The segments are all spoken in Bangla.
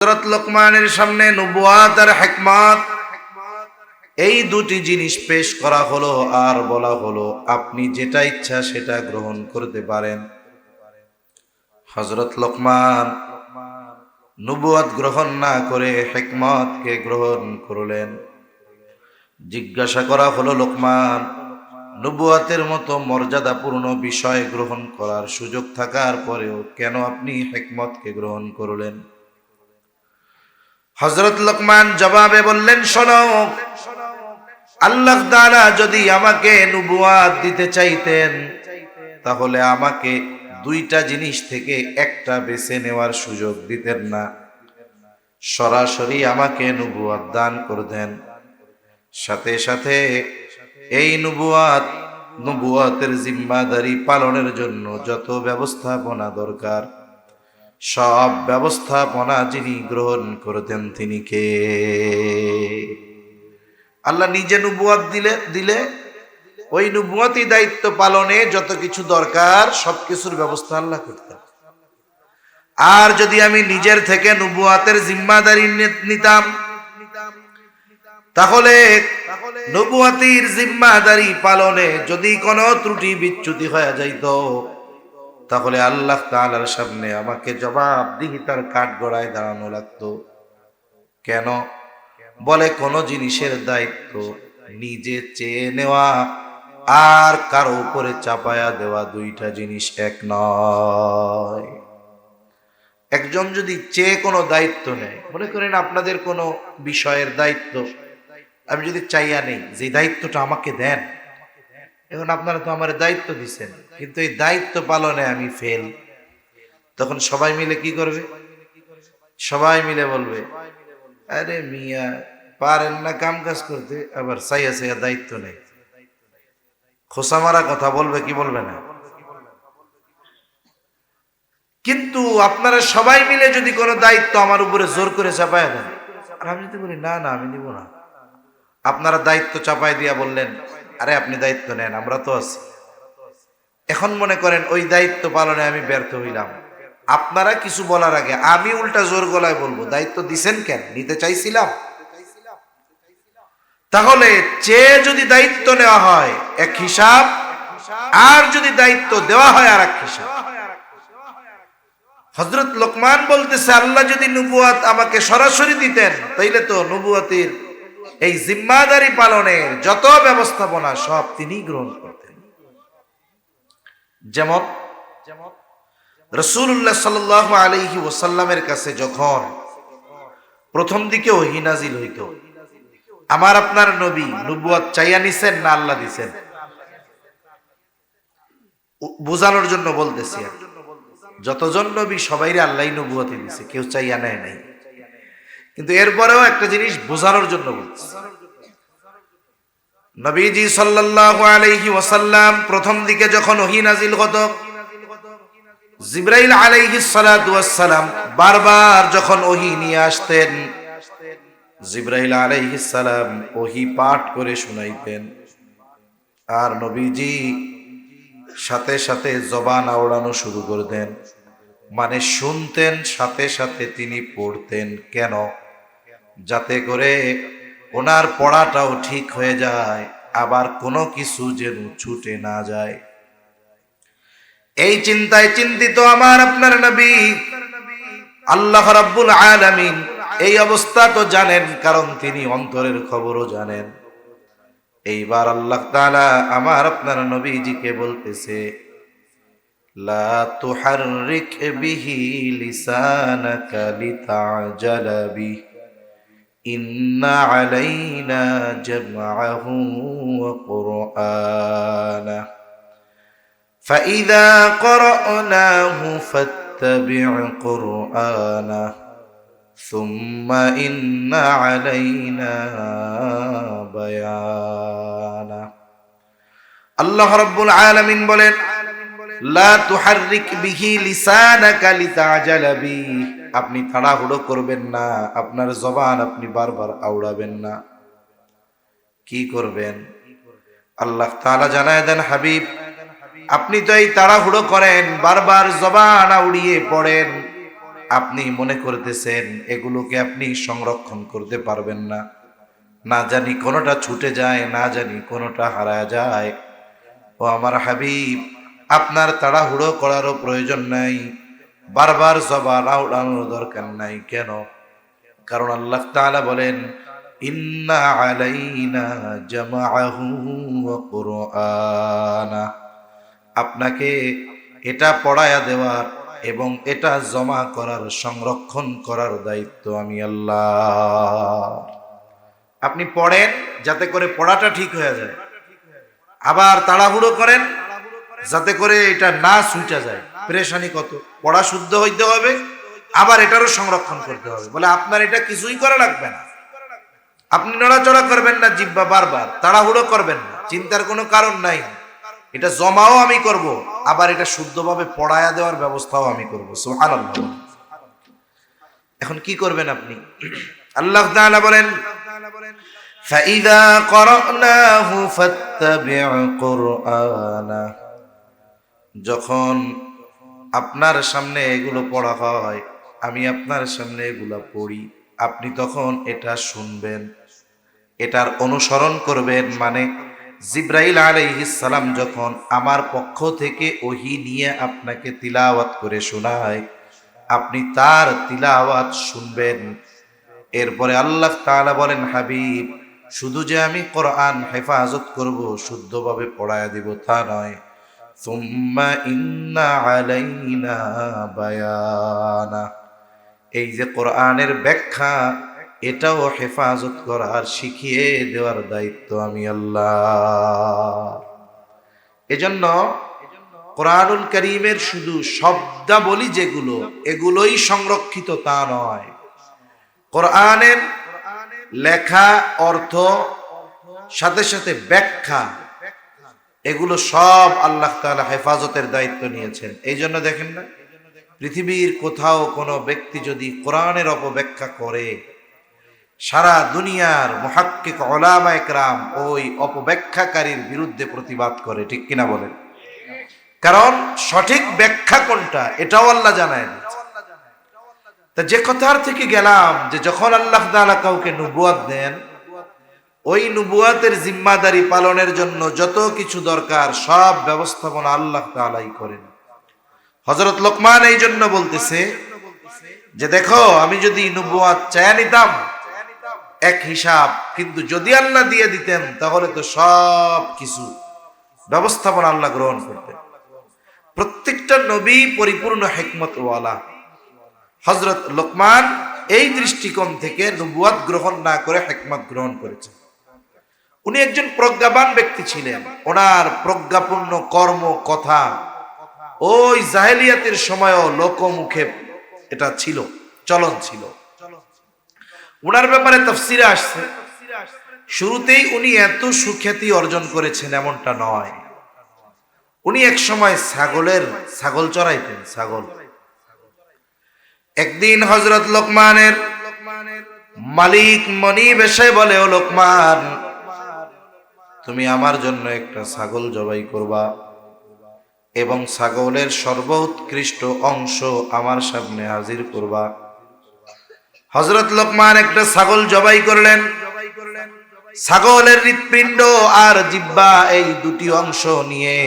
হযরত লোকমানের সামনে নবুয়াত আর হিকমত এই দুটি জিনিস পেশ করা হলো আর বলা হলো আপনি যেটা ইচ্ছা সেটা গ্রহণ করতে পারেন। হযরত লোকমান নবুয়াত গ্রহণ না করে হিকমতকে গ্রহণ করলেন। জিজ্ঞাসা করা হলো, লোকমান, নবুয়াতের মতো মর্যাদাপূর্ণ বিষয় গ্রহণ করার সুযোগ থাকার পরেও কেন আপনি হিকমতকে গ্রহণ করলেন? হযরত লোকমান জবাবে বললেন, শোনো, আল্লাহ তাআলা যদি আমাকে নবুয়াত দিতে চাইতেন তাহলে আমাকে দুইটা জিনিস থেকে একটা বেছে নেওয়ার সুযোগ দিতেন না, সরাসরি আমাকে নবুয়াত দান করতেন। সাথে সাথে এই নবুয়াতের জিম্মাদারি পালনের জন্য যত ব্যবস্থাপনা দরকার সব ব্যবস্থাপনা যিনি গ্রহণ করতেন তিনি কে? আল্লাহ নিজে নবুয়াত দিলে ওই নবুয়াতি দায়িত্ব পালনে যত কিছু দরকার সবকিছুর ব্যবস্থা আল্লাহ করতেন। আর যদি আমি নিজের থেকে নবুয়াতের জিম্মাদারি নিতাম তাহলে নবুয়াতির জিম্মাদারি পালনে যদি কোনো ত্রুটি বিচ্যুতি হয়ে যাইত তাহলে আল্লাহ তাআলার সামনে আমাকে জবাবদিহিতার কাঠগড়ায় দাঁড়ানো লাগতো। কেন? বলে কোন জিনিসের দায়িত্ব নিজে চেয়ে নেওয়া আর কারো উপরে চাপায়া দেওয়া দুইটা জিনিস এক নয়। একজন যদি চেয়ে কোনো দায়িত্ব নেয়, মনে করেন আপনাদের কোনো বিষয়ের দায়িত্ব আমি যদি চাইয়া নেই যে দায়িত্বটা আমাকে দেন, এখন আপনারা তো আমার দায়িত্ব দিচ্ছেন কিন্তু এই দায়িত্ব পালনে আমি ফেল, তখন সবাই মিলে কি করবে? সবাই মিলে বলবে, আরে মিয়া পারেন না কাম কাজ করতে, আবার চাইয়া চাইয়া দায়িত্ব নেই। খোসা মারা কথা বলবে কি বলবে না? কিন্তু আপনারা সবাই মিলে যদি কোনো দায়িত্ব আমার উপরে জোর করে চাপায় দেন আর আমি যদি বলি না না আমি নিব না, আপনারা দায়িত্ব চাপায় দিয়া বললেন আরে আপনি দায়িত্ব নেন আমরা তো আছি, এখন মনে করেন ওই দায়িত্ব পালনে আমি ব্যর্থ হইলাম, আপনারা কিছু বলার আগে আমি উল্টা জোর গলায় বলবো দায়িত্ব দিছেন কেন, নিতে চাইছিলাম। তাহলে চেয়ে যদি দায়িত্ব নেওয়া হয় এক হিসাব, আর যদি দায়িত্ব দেওয়া হয় আর এক হিসাব। হযরত লোকমান বলতেছে আল্লাহ যদি নবুয়াত আমাকে সরাসরি দিতেন তাইলে তো নবুয়াতের এই জিম্মাদারি পালনের যত ব্যবস্থাপনা সব তিনি গ্রহণ করতেন। যেমন রাসূলুল্লাহ সাল্লাল্লাহু আলাইহি ওয়াসাল্লামের কাছে যখন প্রথম দিকে ওহী নাজিল হইত, আমার আপনার নবী নবুয়াত চাইয়া নিছেন না আল্লাহ দিছেন? বোঝানোর জন্য বলতেছি, যতজন নবী সবাইরে আল্লাহই নবুয়াত দিয়েছে, কেউ চাইয়া নেয় নাই। কিন্তু এরপরেও একটা জিনিস বোঝানোর জন্য বলছি, নবীজি সাল্লাল্লাহু আলাইহি ওয়াসাল্লাম প্রথম দিকে যখন ওহী নাজিল হতো, জিবরাইল আলাইহিস সালাতু ওয়াস সালাম বারবার যখন ওহী নিয়ে আসতেন, জিবরাইল আলাইহিস সালাম ওহী পাঠ করে শুনাইতেন আর নবীজি সাথে সাথে জবান আওড়ানো শুরু করতেন, মানে শুনতেন সাথে সাথে তিনি পড়তেন। কেন? যাতে করে ওনার পড়াটাও ঠিক হয়ে যায়, আবার কোনো কিছু যেন ছুটে না যায়। এই চিন্তায় চিন্তিত আমার আপনার নবী, আল্লাহ রাব্বুল আলামিন এই অবস্থা তো জানেন, কারণ তিনি অন্তরের খবরও জানেন। এইবার আল্লাহ তাআলা আমার আপনার নবীজিকে বলতেছে, লা তুহাররিক বিহি লিসানাকা লিতা'জালা বিহি ইন্না আলাইনা জামআহু ওয়া কুরআনা ফাইযা ক্বরা'নাহু ফাত্তাবি' কুরআনা সুম্মা ইন্না আলাইনা বায়ানা। আল্লাহ রাব্বুল আলামিন বলেন, লা তুহাররিক বিহি লিসানাকা লিতা'জালা বিহি, আপনি তাড়াহুড়ো করবেন না, আপনার জবান আপনি বারবার আওড়াবেন না। কি করবেন? আল্লাহ তাআলা জানায় দেন, হাবিব আপনি তো এই তাড়াহুড়ো করেন, বারবার জবান আউড়িয়ে পড়েন, আপনি মনে করতেছেন এগুলোকে আপনি সংরক্ষণ করতে পারবেন না, না জানি কোনোটা ছুটে যায়, না জানি কোনোটা হারায় যায়। ও আমার হাবিব, আপনার তাড়াহুড়ো করারও প্রয়োজন নাই, বারবার জবান আওড়ানোর দরকার নাই। কেন? কারণ আল্লাহ তাআলা বলেন, ইন্না আলাইনা জামাআহু ওয়া কুরআনা, আপনাকে এটা পড়ায়া দেওয়ার এবং এটা জমা করার, সংরক্ষণ করার দায়িত্ব আমি আল্লাহ। আপনি পড়েন যাতে করে পড়াটা ঠিক হয়ে যায়, আবার তাড়াহুড়ো করেন যাতে করে এটা না ছুটে যায়। পেরেশানি কত! পড়া শুদ্ধ হইতে হবে, আবার এটারও সংরক্ষণ করতে হবে। বলে আপনার এটা কিছুই করা লাগবে না, আপনি নড়াচড়া করবেন না, জিহ্বা বারবার তাড়াহুড়ো করবেন না, চিন্তার কোনো কারণ নাই। এটা জমাও আমি করব, আবার এটা শুদ্ধভাবে পড়ায়া দেওয়ার ব্যবস্থাও আমি করব। সুবহানাল্লাহ। এখন কি করবেন আপনি? আল্লাহ তাআলা বলেন, ফাইযা ক্বরানাহু ফাত্তাবি' কুরআনা, যখন আপনার সামনে এগুলো পড়া হয়, আমি আপনার সামনে এগুলো পড়ি, আপনি তখন এটা শুনবেন, এটার অনুসরণ করবেন। মানে জিব্রাইল আলাইহিস সালাম যখন আমার পক্ষ থেকে ওহী নিয়ে আপনাকে তিলাওয়াত করে শোনায়, আপনি তার তিলাওয়াত শুনবেন। এরপরে আল্লাহ তাআলা বলেন, হাবিব, শুধু যে আমি কোরআন হেফাজত করব, শুদ্ধভাবে পড়ায়া দিব তা নয়, সুম্মা ইন্না আলাইনা বায়ানা, এই যে কোরআনের ব্যাখ্যা, এটাও হেফাজত করার, শিখিয়ে দেওয়ার দায়িত্ব আমি আল্লাহ। এজন্য কোরআনুল কারীমের শুধু শব্দাবলী যেগুলো, এগুলোই সংরক্ষিত তা নয়। কোরআনের লেখা, অর্থ, সাথে সাথে ব্যাখ্যা, এগুলো সব আল্লাহ তাআলা হেফাজতের দায়িত্ব নিয়েছেন। এই জন্য দেখেন না, পৃথিবীর কোথাও কোনো ব্যক্তি যদি কোরআনের অপব্যাখ্যা করে, সারা দুনিয়ার মুহাক্কিক উলামা ইকরাম ওই অপব্যাখ্যাকারীর বিরুদ্ধে প্রতিবাদ করে, ঠিক কিনা বলেন? কারণ সঠিক ব্যাখ্যা কোনটা এটাও আল্লাহ জানায় দিয়েছে। তা যে কথার থেকে গেলাম, যে যখন আল্লাহ তাআলা কাউকে নবুয়ত দেন, ওই নবুয়তের জিম্মাদারি পালনের জন্য যত কিছু দরকার সব ব্যবস্থাপনা আল্লাহ তাআলাই করেন। হযরত লোকমান এই জন্য বলতেছে যে দেখো, আমি যদি নবুয়ত চাইয়া নিতাম এক হিসাব, কিন্তু যদি আল্লাহ দিয়ে দিতেন তাহলে তো সব কিছু ব্যবস্থাপনা আল্লাহ গ্রহণ করতেন। প্রত্যেকটা নবী পরিপূর্ণ হিকমতওয়ালা। হযরত লোকমান এই দৃষ্টিকোণ থেকে নবুয়ত গ্রহণ না করে হিকমত গ্রহণ করেছেন। উনি একজন প্রজ্ঞাবান ব্যক্তি ছিলেন, ওনার প্রজ্ঞাপূর্ণ কর্ম কথা ওই জাহেলিয়াতের সময়ও লোকমুখে এটা ছিল, চলন ছিল। উনার ব্যাপারে তাফসীরে আসছে, শুরুতেই উনি এত সুখ্যাতি অর্জন করেছেন এমনটা নয়। উনি এক সময় ছাগল চড়াইতেন, ছাগল। একদিন হযরত লোকমানের মালিক মনিব এসে বলে, ও লোকমান, তুমি আমার জন্য একটা ছাগল জবাই করবা এবং ছাগলের সর্বোৎকৃষ্ট অংশ আমার সামনে হাজির করবা। হযরত লোকমান একটা ছাগল জবাই করলেন। ছাগলের হৃৎপিণ্ড আর জিহ্বা, এই দুটি অংশ নিয়ে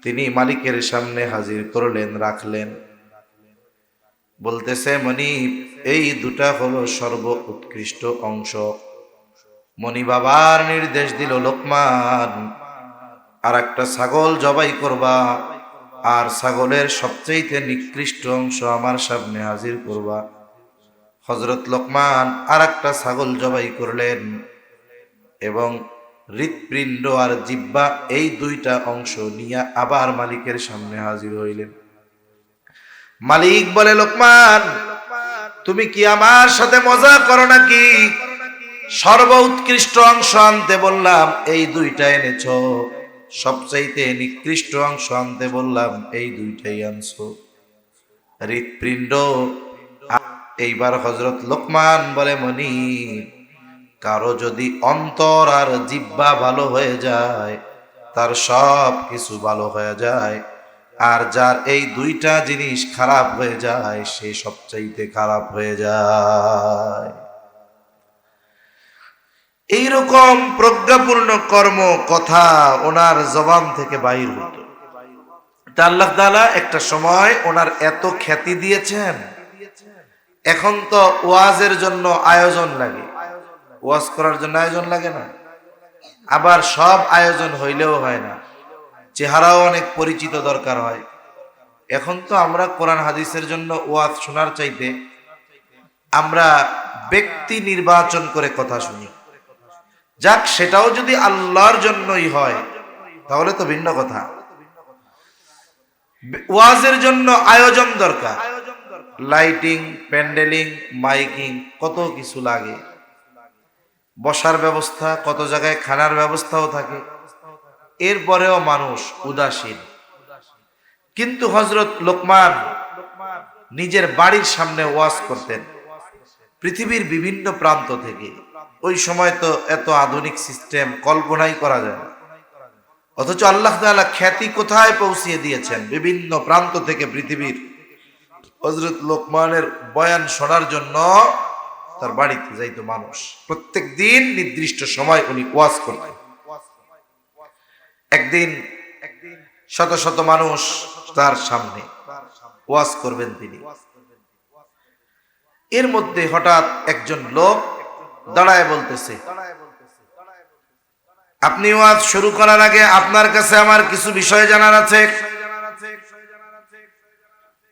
তিনি মালিকের সামনে হাজির করলেন, রাখলেন। বলতেছে, মনিব, এই দুটা হলো সর্বোৎকৃষ্ট অংশ। মনিব আবার নির্দেশ দিল, লোকমান, আর একটা ছাগল জবাই করবা, আর ছাগলের সবচেয়ে নিকৃষ্ট অংশ আমার সামনে হাজির করবা। হযরত লোকমান আর একটা ছাগল জবাই করলেন এবং হৃৎপিণ্ড আর জিহ্বা, এই দুইটা অংশ নিয়ে আবার মালিকের সামনে হাজির হইলেন। মালিক বলে, লোকমান, তুমি কি আমার সাথে মজা করো নাকি? সর্বোৎকৃষ্ট অংশ আনতে বললাম, এই দুইটা এনেছো। সবচাইতে নিকৃষ্ট অংশ আনতে বললাম, এই দুইটাই আনছো, হৃৎপিণ্ড। এইবার হযরত লোকমান বলে, মনিব, কারো যদি অন্তর আর জিহ্বা ভালো হয়ে যায়, তার সব কিছু ভালো হয়ে যায়। আর যার এই দুইটা জিনিস খারাপ হয়ে যায় সে সবচাইতে খারাপ হয়ে যায়। এইরকম প্রজ্ঞাপূর্ণ কর্ম কথা ওনার জবান থেকে বাইর হতো। তা আল্লাহ তাআলা একটা সময় ওনার এত খ্যাতি দিয়েছেন, এখন তো ওয়াজের জন্য আয়োজন লাগে, ওয়াজ করার জন্য আয়োজন লাগে না, আবার সব আয়োজন হইলেও হয় না, চেহারাও অনেক পরিচিত দরকার হয়। এখন তো আমরা কোরআন হাদিসের জন্য ওয়াজ শোনার চাইতে আমরা ব্যক্তি নির্বাচন করে কথা শুনি। যাক, সেটাও যদি আল্লাহর জন্যই হয় তাহলে তো ভিন্ন কথা। ওয়াজের জন্য আয়োজন দরকার, লাইটিং, প্যান্ডেলিং, মাইকিং, কত কিছু লাগে, বসার ব্যবস্থা, কত জায়গায় খানার ব্যবস্থাও থাকে, এরপরেও মানুষ উদাসীন। কিন্তু হযরত লোকমান নিজের বাড়ির সামনে ওয়াজ করতেন পৃথিবীর বিভিন্ন প্রান্ত থেকে। ওই সময় তো এত আধুনিক সিস্টেম কল্পনাই করা যায় না, অথচ আল্লাহ তাআলা খ্যাতি কোথায় পৌঁছিয়ে দিয়েছেন, বিভিন্ন প্রান্ত থেকে পৃথিবীর হযরত লোকমানের বয়ান শোনার জন্য তার বাড়িতে যাইতো মানুষ। প্রত্যেক দিন নির্দিষ্ট সময় উনি ওয়াজ করতেন। একদিন শত শত মানুষ তার সামনে ওয়াজ করবেন তিনি। এর মধ্যে হঠাৎ একজন লোক দাঁড়ায় বলতেছে, আপনি ওয়াজ শুরু করার আগে আপনার কাছে আমার কিছু বিষয় জানার আছে।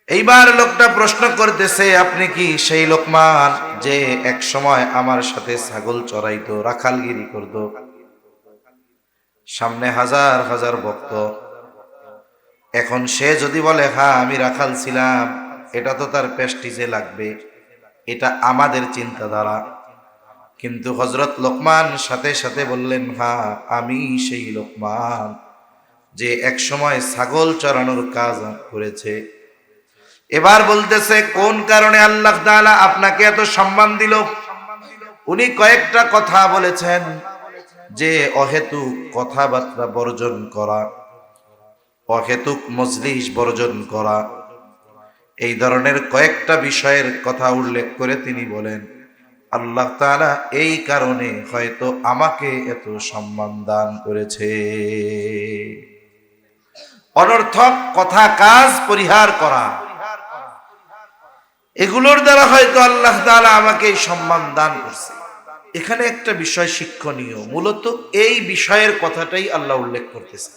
এইবার লোকটা প্রশ্ন করতেছে, আপনি কি সেই লোকমান যে এক সময় আমার সাথে ছাগল চড়াইতো, রাখালগিরি করতো? সামনে হাজার হাজার ভক্ত। এখন সে যদি বলে হ্যাঁ আমি রাখাল ছিলাম, এটা তো তার প্রেস্টিজে লাগবে, এটা আমাদের চিন্তাধারা। কিন্তু হযরত লোকমান সাথে সাথে বললেন, হ্যাঁ আমি সেই লোকমান যে এক সময় ছাগল চড়ানোর কাজ করেছে। এবার বলতেছে, কোন কারণে আল্লাহ তাআলা আপনাকে এত সম্মান দিল? উনি কয়েকটা কথা বলেছেন, যে অহেতুক কথাবার্তা বর্জন করা, অহেতুক মজলিস বর্জন করা, এই ধরনের কয়েকটা বিষয়ের কথা উল্লেখ করে তিনি বলেন, আল্লাহ তাআলা এই কারণে হয়তো আমাকে এত সম্মান দান করেছে। অনর্থক কথা কাজ পরিহার করা, এগুলোর দ্বারা হয়তো আল্লাহ তাআলা আমাকে এই সম্মান দান করছে। এখানে একটা বিষয় শিক্ষণীয়, মূলত এই বিষয়ের কথাটাই আল্লাহ উল্লেখ করতেছে।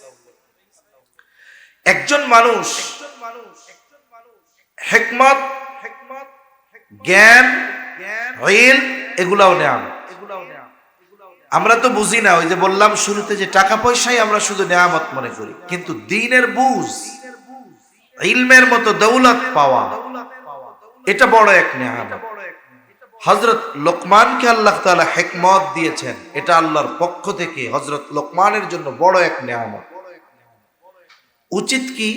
একজন মানুষ হিকমত, জ্ঞান, ইলম এগুলাও নেয়ামত। আমরা তো বুঝি না, ওই যে বললাম শুরুতে যে টাকা পয়সাই আমরা শুধু নেয়ামত মনে করি, কিন্তু দ্বীনের বুঝ, ইলমের মতো দৌলত পাওয়া, এটা বড় এক নেয়ামত। হযরত লোকমানকে আল্লাহ তাআলা হিকমত দিয়েছেন, এটা আল্লাহর পক্ষ থেকে হযরত লোকমানের জন্য বড় এক নেয়ামত। উচিত কি,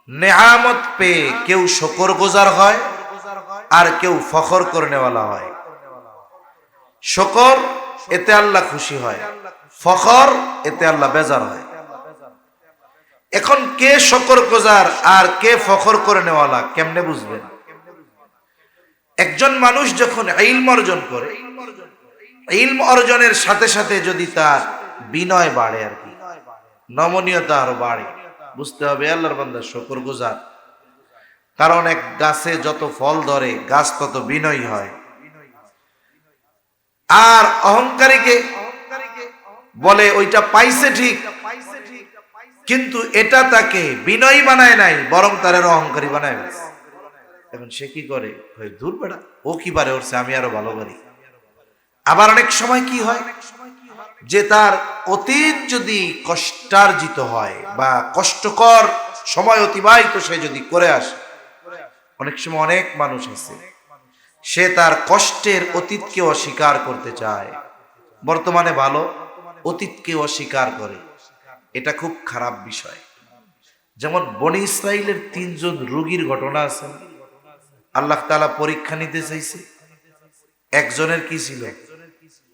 নেয়ামত পেয়ে কেউ শুকরগুজার হয় আর কেউ ফখর করনেওয়ালা হয়। শুকর, এতে আল্লাহ খুশি হয়, ফখর, এতে আল্লাহ বেজার হয়। এখন কে শুকরগুজার আর কে ফখর করনেওয়ালা কেমনে বুঝবেন? একজন মানুষ যখন ইলম অর্জন করে, ইলম অর্জনের সাথে সাথে যদি তার বিনয় বাড়ে, আর কি নমনীয়তা আরো বাড়ে, বুঝতে হবে আল্লাহর বান্দা শুকরগুজার। কারণ এক গাছে যত ফল ধরে গাছ তত বিনয়ী হয়। আর অহংকারীকে বলে ওইটা পাইছে ঠিক, কিন্তু এটা তাকে বিনয়ী বানায় নাই, বরং তার অহংকারী বানায়। এখন সে কি করে, দূর বেটা, ও কি পারে ওরছে, আমি আরো ভালো পারি। আবার অনেক সময় কি হয়, যে তার অতীত যদি কষ্টার্জিত হয় বা কষ্টকর সময় অতিবাহিত সে যদি করে আসে, অনেক সময় অনেক মানুষ আছে সে তার কষ্টের অতীতকে অস্বীকার করতে চায়, বর্তমানে ভালো, অতীতকে অস্বীকার করে। এটা খুব খারাপ বিষয়। যেমন বনি ইসরাইলের 3 জন রোগীর ঘটনা আছে, আল্লাহ তাআলা পরীক্ষা নিতে চাইছে। একজনের কি ছিল,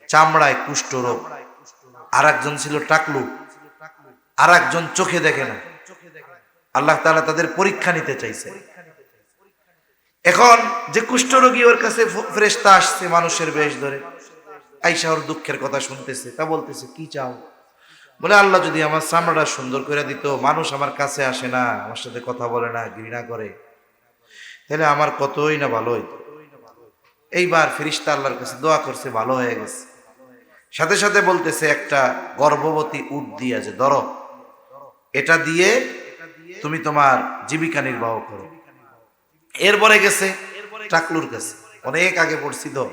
চামড়ায় কুষ্ঠ রোগ, আর একজন ছিল টাকলু, আর একজন চোখে দেখে না, আল্লাহ তাআলা তাদের পরীক্ষা নিতে চাইছে। এখন যে কুষ্ঠরোগী, ওর কাছে ফেরেশতা আসছে মানুষের বেশ ধরে, আইসা ওর দুঃখের কথা শুনতেছে। তা বলতেছে কি চাও? বলে আল্লাহ যদি আমার চামড়াটা সুন্দর করে দিত, মানুষ আমার কাছে আসে না, আমার সাথে কথা বলে না, ঘৃণা করে, তাহলে আমার কতই না ভালো হইতো। এইবার ফেরেশতা আল্লাহর কাছে দোয়া করছে, ভালো হয়ে গেছে। সাথে সাথে বলতেছে একটা গর্ভবতী উট দিয়ে যে ধরো, এটা দিয়ে তুমি তোমার জীবিকা নির্বাহ করো। এরপরে গেছে টাকলুর কাছে, অনেক আগে পড়ছি তো।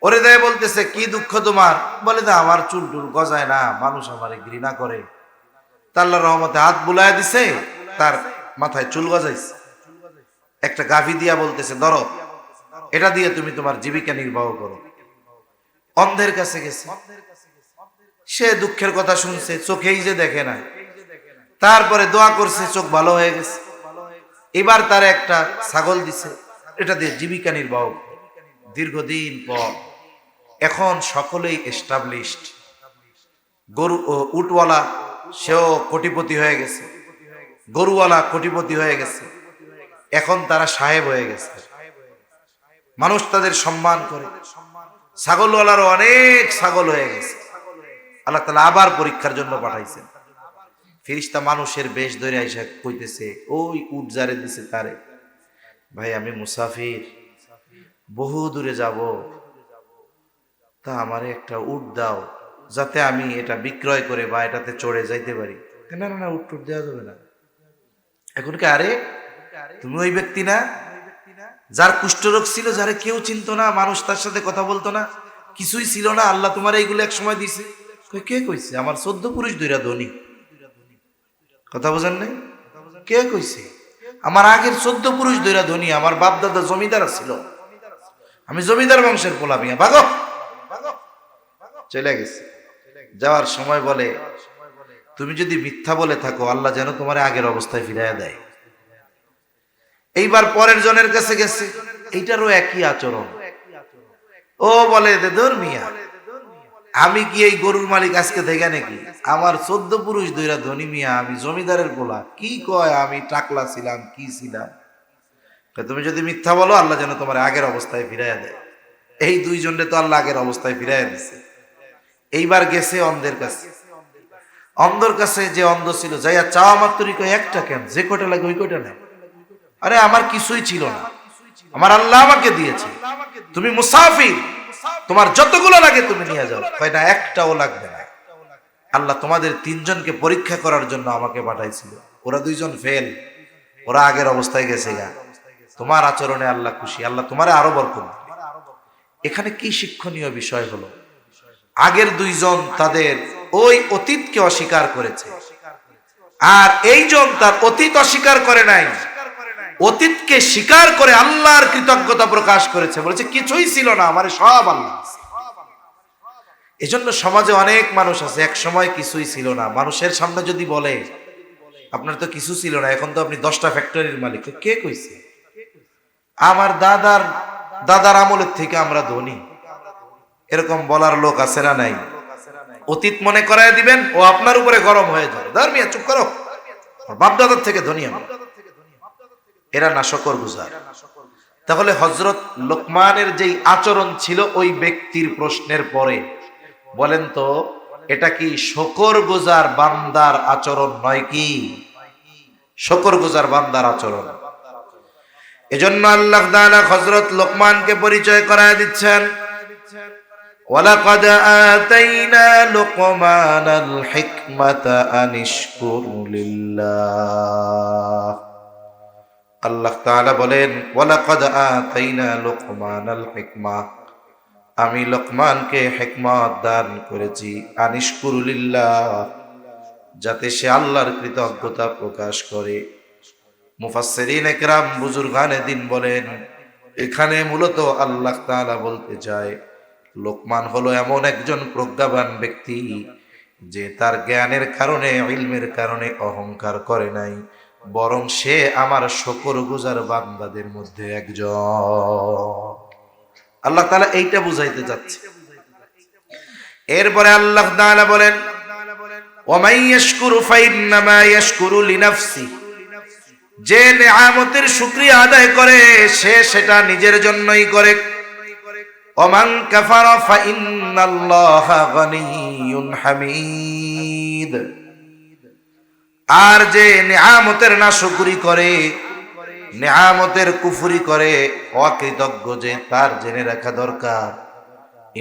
ওরে দেয় বলতেছে কি দুঃখ তোমার? বলে না আমার চুল টুল গজায় না, মানুষ আমারে ঘৃণা করে। তা আল্লাহর রহমতে হাত বুলায় দিছে, তার মাথায় চুল গজাইছে। একটা গাভী দিয়া বলতেছে ধরো, এটা দিয়ে তুমি তোমার জীবিকা নির্বাহ করো। অন্ধের কাছে গেছে, সে দুঃখের কথা শুনছে, চোখেই যে দেখে না। তারপরে দোয়া করছে, চোখ ভালো হয়ে গেছে। এবার তার একটা ছাগল দিছে, এটা দিয়ে জীবিকা নির্বাহ। দীর্ঘদিন পর এখন সকলেই এস্টাবলিশড, গরু উটওয়ালা সেও কোটিপতি হয়ে গেছে, গরুওয়ালা কোটিপতি হয়ে গেছে, এখন তারা সাহেব হয়ে গেছে, মানুষ তাদের সম্মান করে। ছাগলওয়ালারও অনেক ছাগল হয়ে গেছে। আল্লাহ তাআলা আবার পরীক্ষার জন্য পাঠাইছেন। ফেরেশতা মানুষের বেশ ধরে আইসা কইতেছে, ওই উট যারে দিছে তারে, ভাই আমি মুসাফির, বহু দূরে যাব, তা আমারে একটা উট দাও, যাতে আমি এটা বিক্রয় করে বা এটাতে চড়ে যাইতে পারি। না না না, উট টুট দেওয়া যাবে না। এখন কি আরে তুমি ওই ব্যক্তি না যার কুষ্ঠরোগ ছিল, যারে কেউ চিনতো না, মানুষ তার সাথে কথা বলতো না, কিছুই ছিল না, আল্লাহ তোমার এইগুলো এক সময় দিছে? কে কইছে? আমার 14 পুরুষ ধইরা ধনী। কথা বোঝেন নাই? কে কইছে? আমার আগের 14 পুরুষ ধইরা ধনী, আমার বাপ দাদা জমিদার ছিল, আমি জমিদার বংশের পোলা। মিয়া ভাগো, চলে গেছে। যাওয়ার সময় বলে তুমি যদি মিথ্যা বলে থাকো, আল্লাহ যেন তোমার আগের অবস্থায় ফিরাইয়া দেয়। এইবার পরের জনের কাছে গেছে, এইটারও একই আচরণ। ও বলে ধর মিয়া, আমি কি এই গরুর মালিক আজকে থেকে নাকি? আমার 14 পুরুষ ধইরা ধনী মিয়া, আমি জমিদারের পোলা। কি কয় আমি টাকলা ছিলাম, কি ছিলাম? তুমি যদি মিথ্যা বলো, আল্লাহ যেন তোমার আগের অবস্থায় ফিরাইয়া দেয়। এই দুইজনে তো আল্লাহ আগের অবস্থায় ফিরাইয়া দিছে। এইবার গেছে অন্ধের কাছে। অন্ধের কাছে যে অন্ধ ছিল, যাইয়া চাওয়া মাত্রই কয় একটা কেন, যে কয়টা লাগে ওই কয়টা নেই। আরে আমার কিছুই ছিল না, আমার আল্লাহ আমাকে দিয়েছে, তুমি মুসাফির, তোমার যতগুলো লাগে তুমি নিয়ে যাও। কয় না, একটাও লাগবে না, আল্লাহ তোমাদের 3 জনকে পরীক্ষা করার জন্য আমাকে পাঠাইছিল, ওরা 2 জন ফেল, ওরা আগের অবস্থায় গেছে গা, তোমার আচরণে আল্লাহ খুশি, আল্লাহ তোমারে আরো বরকত দিবে। এখানে কি শিক্ষণীয় বিষয় হলো? আগের 2 জন তাদের ওই অতীতকে অস্বীকার করেছে, আর এই জন তার অতীত অস্বীকার করে নাই, অতীতকে স্বীকার করে আল্লাহর কৃতজ্ঞতা প্রকাশ করেছে, বলেছে কিছুই ছিল না, আমারে সব আল্লাহ। এজন্য সমাজে অনেক মানুষ আছে এক সময় কিছুই ছিল না, মানুষের সামনে যদি বলে আপনার তো কিছু ছিল না, এখন তো আপনি 10টা ফ্যাক্টরির মালিক। কে কইছে? আমার দাদার দাদার আমলের থেকে আমরা ধনী, এরকম বলার লোক আছে না নাই? অতীত মনে করায় দিবেন, ও আপনার উপরে গরম হয়ে যাবে, ধর্মিয়া চুপ করো, বাপ দাদার থেকে ধনী আমি। এরা নাশকর গুজার। তাহলে হযরত লোকমানের যেই আচরণ ছিল ওই ব্যক্তির প্রশ্নের পরে, বলেন তো এটা কি শুকরগুজার বান্দার আচরণ নয়? কি শুকরগুজার বান্দার আচরণ? এজন্য আল্লাহ তাআলা হযরত লোকমানকে পরিচয় করায় দিচ্ছেন, ওয়ালাকাদ আতাইনা লুকমানাল হিকমাতা আনিশকুর লিল্লাহ। আল্লাহ তাআলা বলেন, ওয়ালাকাদ আতাইনা লুকমানাল হিকমা, আমি লোকমানকে হিকমত দান করেছি, আনিশকুরু লিল্লাহ, যাতে সে আল্লাহর কৃতজ্ঞতা প্রকাশ করে। মুফাসসিরিন ইকরাম বুজুর্গানে দ্বীন বলেন, এখানে মূলত আল্লাহ তাআলা বলতে চায় লোকমান হলো এমন একজন প্রজ্ঞাবান ব্যক্তি যে তার জ্ঞানের কারণে, ইলমের কারণে অহংকার করে নাই, বরং সে আমার শুকরগুজার বান্দাদের মধ্যে একজন। আল্লাহ তাআলা এইটা বুঝাইতে যাচ্ছে। এরপরে আল্লাহ তাআলা বলেন, ওয়া মান ইয়াশকুরু ফাইন্নামা ইয়াশকুরু লিনাফসি, যে নেয়ামতের শুকরিয়া আদায় করে সে সেটা নিজের জন্যই করে। ওমান কাফারা ফাইন্নাল্লাহা গানিয়্যুন হামিদ। আর যে নেয়ামতের নাশকরি করে, নেয়ামতের কুফরি করে, অকৃতজ্ঞ যে, তার জেনে রাখা দরকার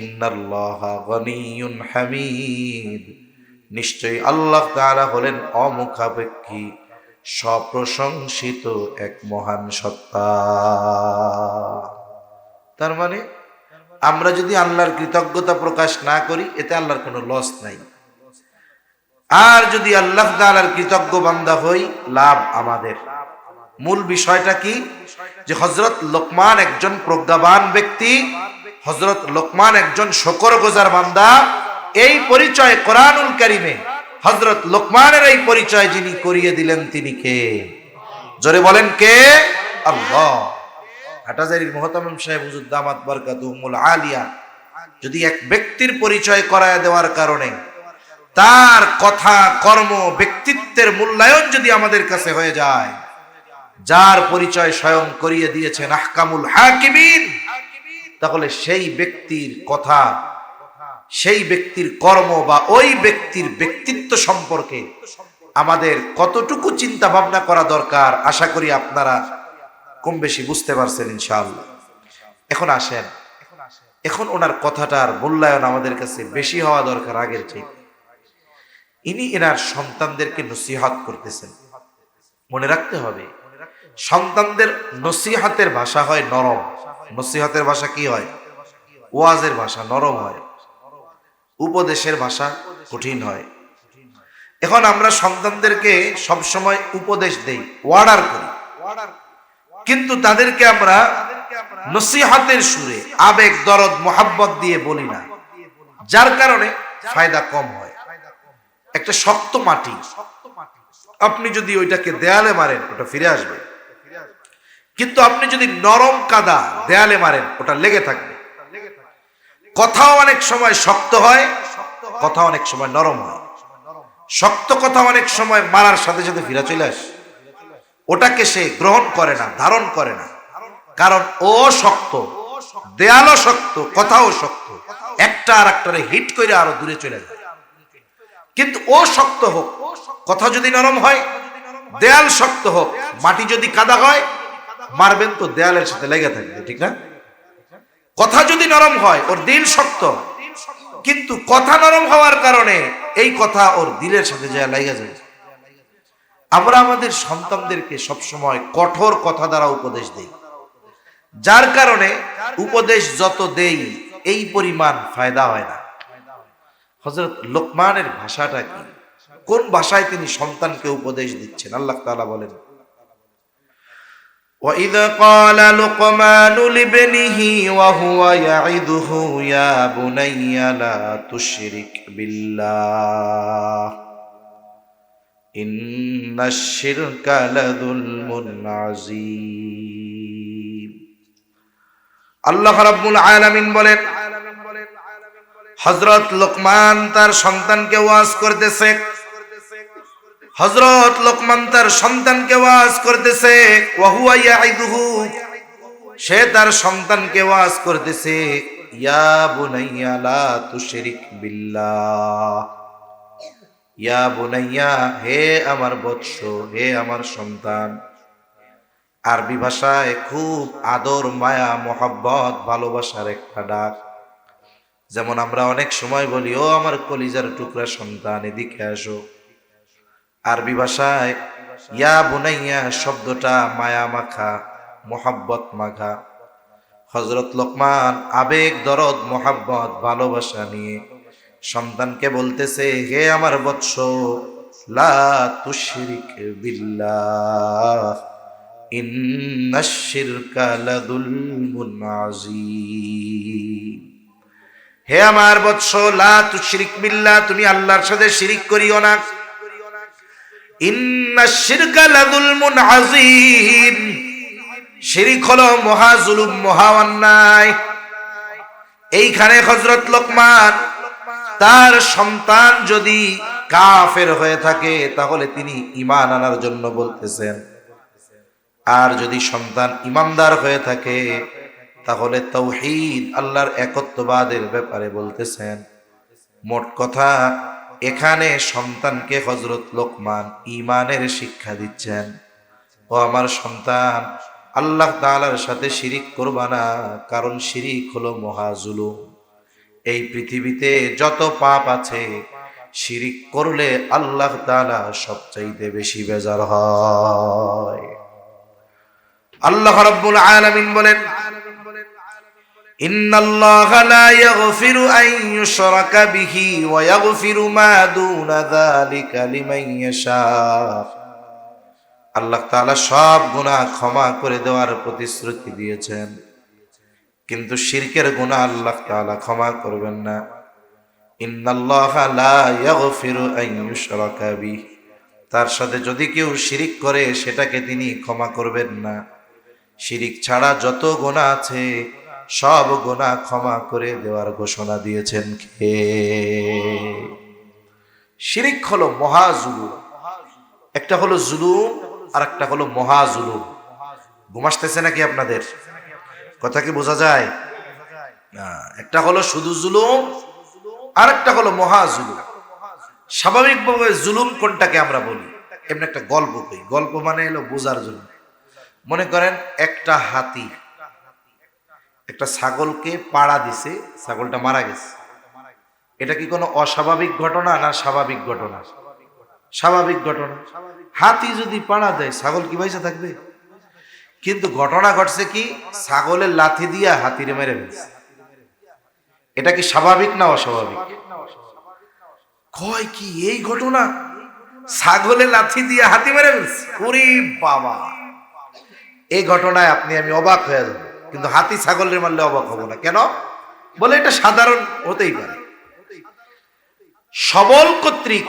ইন্নাল্লাহা গানিয়্যুন হামিদ, নিশ্চয়ই আল্লাহ তাআলা হলেন অমুখাপেক্ষী, সপ্রশংসিত এক মহান সত্তা। তার মানে আমরা যদি আল্লাহর কৃতজ্ঞতা প্রকাশ না করি এতে আল্লাহর কোনো লস নাই, আর যদি আল্লাহ তাআলার কৃতজ্ঞ বান্দা হই লাভ আমাদের। মূল বিষয়টা কি? যে হযরত লোকমান একজন প্রজ্ঞাবান ব্যক্তি, হযরত লোকমান একজন শুকরগুজার বান্দা। এই পরিচয় কোরআনুল কারীমে হযরত লোকমানের এই পরিচয় যিনি করিয়ে দিলেন তিনি কে? জোরে বলেন কে? আল্লাহ। হাটাজারির মুহতামিম সাহেব হুজুর দামাত বারকাতুহুমুল আলিয়া যদি এক ব্যক্তির পরিচয় করায় দেওয়ার কারণে তার কথা, কর্ম, ব্যক্তিত্বের মূল্যায়ন যদি আমাদের কাছে হয়ে যায়, যার পরিচয় স্বয়ং করিয়ে দিয়েছেন আহকামুল হাকিমিন, তাহলে সেই ব্যক্তির কথা, সেই ব্যক্তির কর্ম বা ওই ব্যক্তির ব্যক্তিত্ব সম্পর্কে আমাদের কতটুকু চিন্তা ভাবনা করা দরকার আশা করি আপনারা কম বেশি বুঝতে পারছেন ইনশাআল্লাহ। এখন আসেন, এখন ওনার কথাটার মূল্যায়ন আমাদের কাছে বেশি হওয়া দরকার আগের চেয়ে। ইনি এনার সন্তানদেরকে নসিহত করতেছেন। মনে রাখতে হবে, সন্তানদের নসিহতের ভাষা হয় নরম। নসিহতের ভাষা কি হয়? ওয়াজের ভাষা নরম হয়, উপদেশের ভাষা কঠিন হয়। এখন আমরা সন্তানদেরকে সবসময় উপদেশ দেই, ওয়ার্ডার করি, কিন্তু তাদেরকে আমরা নসিহতের সুরে আবেগ, দরদ, মোহাব্বত দিয়ে বলি না, যার কারণে ফায়দা কম হয়। একটা শক্ত মাটি আপনি যদি ওইটাকে দেয়ালে মারেন ওটা ফিরে আসবে, কিন্তু আপনি যদি নরম কাদা দেয়ালে মারেন ওটা লেগে থাকবে। কথাও অনেক সময় শক্ত হয়, কথা অনেক সময় নরম হয়। শক্ত কথা অনেক সময় মারার সাথে সাথে ফিরে চলে আসে, ওটাকে সে গ্রহণ করে না, ধারণ করে না, কারণ ও শক্ত, দেয়ালও শক্ত, কথাও শক্ত, একটা আর একটারে হিট করে আরো দূরে চলে যায়। কিন্তু ও শক্ত হোক, কথা যদি নরম হয়, দেয়াল শক্ত হোক, মাটি যদি কাদা হয়, মারবেন তো দেয়ালের সাথে লেগে থাকবে, ঠিক না? কথা যদি নরম হয়, ওর দিল শক্ত, কিন্তু কথা নরম হওয়ার কারণে এই কথা ওর দিলের সাথে যা লেগে যায়। আমরা আমাদের সন্তানদেরকে সবসময় কঠোর কথা দ্বারা উপদেশ দেই, যার কারণে উপদেশ যত দেই এই পরিমাণ ফায়দা হয় না। হযরত লোকমানের ভাষাটা কি? কোন ভাষায় তিনি সন্তানকে উপদেশ দিচ্ছেন? আল্লাহ তাআলা বলেন, وَإِذْ قَالَ لُقْمَانُ لِابْنِهِ وَهُوَ يَعِظُهُ يَا بُنَيَّ لَا تُشْرِكْ بِاللَّهِ إِنَّ الشِّرْكَ لَظُلْمٌ عَظِيمٌ। আল্লাহ রাব্বুল আলামিন বলেন, হযরত লোকমান তার সন্তানকে ওয়াজ করতেছে, হযরত লোকমান তার সন্তানকে ওয়াজ করতেছে, ওয়া হুয়া ইয়াইদুহু, সে তার সন্তানকে ওয়াজ করতেছে, ইয়া বুনাইয়া লা তুশরিক বিল্লাহ, ইয়া বুনাইয়া, হে আমার বৎস, হে আমার সন্তান। আরবি ভাষায় খুব আদর, মায়া, মোহাব্বত, ভালোবাসার একটা ডাক। যেমন আমরা অনেক সময় বলি, ও আমার কলিজার টুকরা সন্তান এদিকে আসো। আরবি ভাষায় ইয়া বুনাইয়া শব্দটা মায়া মাখা, মোহাব্বত মাখা। হযরত লোকমান আবেগ, দরদ, মোহাব্বত, ভালোবাসা নিয়ে সন্তানকে বলতেছে, হে আমার বৎস, লা তুশরিক বিল্লাহ ইন্নাশ শিরকা লাযুলমুন আযীম। হে আমার বৎস, লা তুশরিক বিল্লাহ, তুমি আল্লাহর সাথে শিরিক করিও না। ইন্নাশ শিরকা লাযুলমুন আযীম, শিরিক হলো মহা জুলুম, মহা অন্যায়। এইখানে হযরত লোকমান তার সন্তান যদি কাফের হয়ে থাকে তাহলে তিনি ঈমান আনার জন্য বলতেছেন। আর যদি সন্তান ইমানদার হয়ে থাকে তাহলে তাওহীদ আল্লাহর একত্ববাদের ব্যাপারে বলতেছেন। মোট কথা এখানে সন্তানকে হযরত লোকমান ঈমানের শিক্ষা দিচ্ছেন। ও আমার সন্তান, আল্লাহ তাআলার সাথে শিরিক করবা না, কারণ শিরিক হলো মহাজুলুম। এই পৃথিবীতে যত পাপ আছে শিরিক করলে আল্লাহ তাআলা সবচাইতে বেশি বেজার হয়। আল্লাহ রাব্বুল আলামিন বলেন, ইন্নাল্লাহা লা ইয়াগফিরু আন ইউশরাকা বিহি ওয়া ইয়াগফিরু মা দুনা যালিকা লিমান ইয়াশা। আল্লাহ তাআলা সব গুনাহ ক্ষমা করে দেওয়ার প্রতিশ্রুতি দিয়েছেন, কিন্তু শিরকের গুনাহ আল্লাহ তাআলা ক্ষমা করবেন না। ইন্নাল্লাহা লা ইয়াগফিরু আন ইউশরাকা বিহি, তার সাথে যদি কেউ শিরিক করে সেটাকে তিনি ক্ষমা করবেন না। শিরিক ছাড়া যত গুনাহ আছে সব গুনাহ ক্ষমা করে দেওয়ার ঘোষণা দিয়েছেন কে? শিরিক হলো মহাজুলুম। একটা হলো জুলুম আর একটা হলো মহাজুলুম। ঘুম আসতেছে নাকি আপনাদের? কথা কি বোঝা যায়? একটা হলো শুধু জুলুম আর একটা হলো মহাজুলুম। স্বাভাবিকভাবে জুলুম কোনটাকে আমরা বলি? এমনি একটা গল্প কই, গল্প মানে হলো বোঝার জন্য। মনে করেন একটা হাতি একটা ছাগলকে পাড়া দিছে, ছাগলটা মারা গেছে। এটা কি কোনো অস্বাভাবিক ঘটনা না স্বাভাবিক ঘটনা? স্বাভাবিক ঘটনা। হাতি যদি পাড়া দেয় ছাগল কি বাইসা থাকবে? কিন্তু ঘটনা ঘটছে কি, ছাগলের লাথি দিয়া হাতিরে মেরে ফেলছে। এটা কি স্বাভাবিক না অস্বাভাবিক? কয় কি এই ঘটনা, ছাগলের লাথি দিয়া হাতি মেরে ফেলছে? ওরে বাবা, এই ঘটনায় আপনি আমি অবাক হয়ে যাব, কিন্তু হাতি ছাগলের মারলে অবাক হব না। কেন? বলে এটা সাধারণ হতেই পারে। সবল কর্তৃক